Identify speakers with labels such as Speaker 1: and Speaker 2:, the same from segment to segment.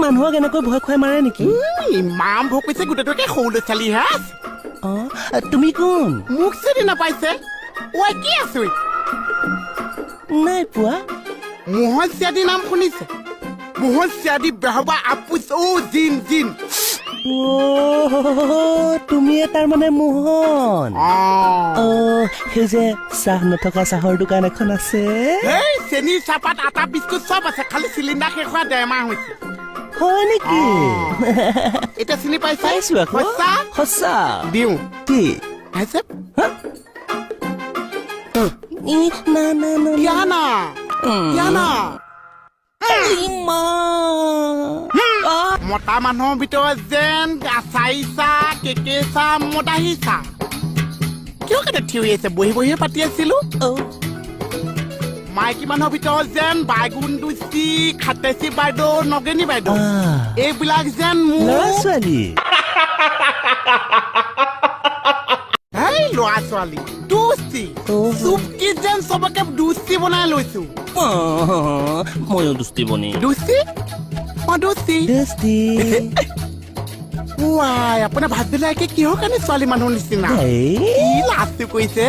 Speaker 1: মানুহক এনেকৈ ভয় খুৱাই মাৰে নেকি
Speaker 2: ইমান ভোক পাইছে গোটেইটোকে সৰু ল'ৰা ছোৱালী হে
Speaker 1: তুমি কোন
Speaker 2: মোক চিনি নাপাইছে ঐ কি আছো
Speaker 1: নাই পোৱা
Speaker 2: মোহন চিয়াদী নাম শুনিছে মোহন চিয়াদী বেহবা আপুচ জিন জিন
Speaker 1: তুমি তাৰ মানে মোহন সেই যে চাহ নথকা চাহৰ দোকান এখন আছে
Speaker 2: এই চেনি চাহপাত আটা বিস্কুট চব আছে খালি চিলিণ্ডাৰ শেষ হোৱা 1.5 মাহ হৈছে
Speaker 1: হয় নেকি
Speaker 2: এতিয়া চিনি পাইছা
Speaker 1: সঁচা
Speaker 2: দিওঁ
Speaker 1: কি
Speaker 2: আছে মতা মানুহৰ ভিতৰত যেন চাইছা কেকেচা মদাহিছা কিয় কাৰণে থিয় হৈ আছে বহি বহিয়ে পাতি আছিলো মাইকী মানুহৰ ভিতৰত যেন বাইগুণ দুচি খাতেচি বাইদেউ নগেনী বাইদেউ এইবিলাক যেন
Speaker 1: ল'ৰা ছোৱালী
Speaker 2: ল'ৰা ছোৱালী দুচি চুপকি যেন চবকে দুচি বনাই লৈছো
Speaker 1: ময়ো দুষ্টি বনি
Speaker 2: দুচি আপোনাৰ ভাতবিলাকে কিহৰ কাৰণে ছোৱালী মানুহৰ নিচিনা লাজটো কৰিছে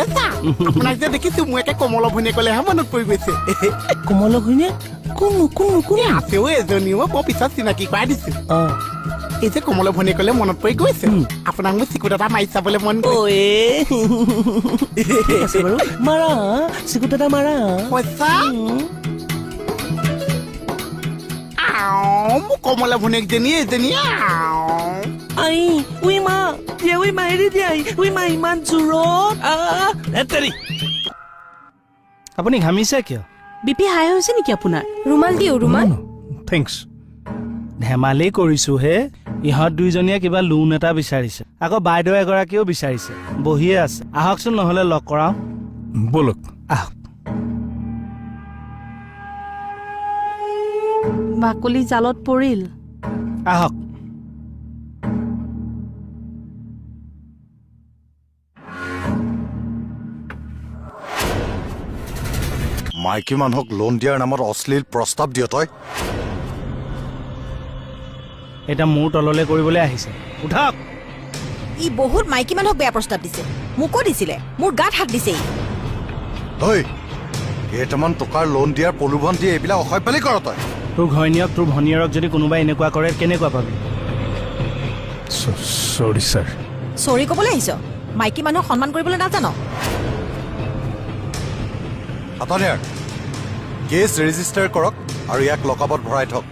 Speaker 2: আপোনাক যে দেখিছো মই একে কমল ভনীয়ে কলেহে মনত পৰি গৈছে
Speaker 1: কমল ভনীয়ে কোন
Speaker 2: আছেও এজনীও মই পিছত চিনাকি কৰাই দিছো এই যে কমল ভনীয়ে কলে মনত পৰি গৈছে আপোনাক মই চিকুট এটা মাৰি চাবলৈ মন
Speaker 1: মাৰা চিকুট এটা মাৰা
Speaker 2: পইচা মোক কমলা ভনীয়েক জনী এজনী
Speaker 1: ইমান জোৰত
Speaker 3: আপুনি ঘামিছে কিয়
Speaker 4: বিপি হাই হৈছে নেকি আপোনাৰ ৰুমাল দিও ৰুমাল
Speaker 3: থেংকছ ধেমালি কৰিছো হে ইহঁত দুইজনীয়ে কিবা লোন এটা বিচাৰিছে আকৌ বাইদেউ এগৰাকীও বিচাৰিছে বহিয়ে আছে আহকচোন নহলে লগ কৰাও বলক আহক
Speaker 4: বাকলি জালত পৰিল
Speaker 3: আহক
Speaker 5: মাইকী মানুহক লোন দিয়াৰ নামত অশ্লীল প্ৰস্তাৱ দিয় তই
Speaker 3: এটা মোৰ তললৈ কৰিবলৈ আহিছে উঠক
Speaker 6: ই বহুত মাইকী মানুহক বেয়া প্ৰস্তাৱ দিছে মোকো দিছিলে মোৰ গাত হাত দিছে
Speaker 5: ঐ কেইটামান টকাৰ লোন দিয়াৰ প্ৰলোভন দিয়ে এইবিলাক অসভ্যালি কৰ তই
Speaker 3: তোৰ ঘৈণীয়ক তোৰ ভনীয়েৰক যদি কোনোবাই এনেকুৱা কৰে কেনেকুৱা পাবি
Speaker 5: চৰি ছাৰ
Speaker 6: চৰি ক'বলৈ আহিছ মাইকী মানুহক সন্মান কৰিবলৈ নাজান
Speaker 5: হাতনিয়াৰ কেছ ৰেজিষ্টাৰ কৰক আৰু ইয়াক লকআপত ভৰাই থওক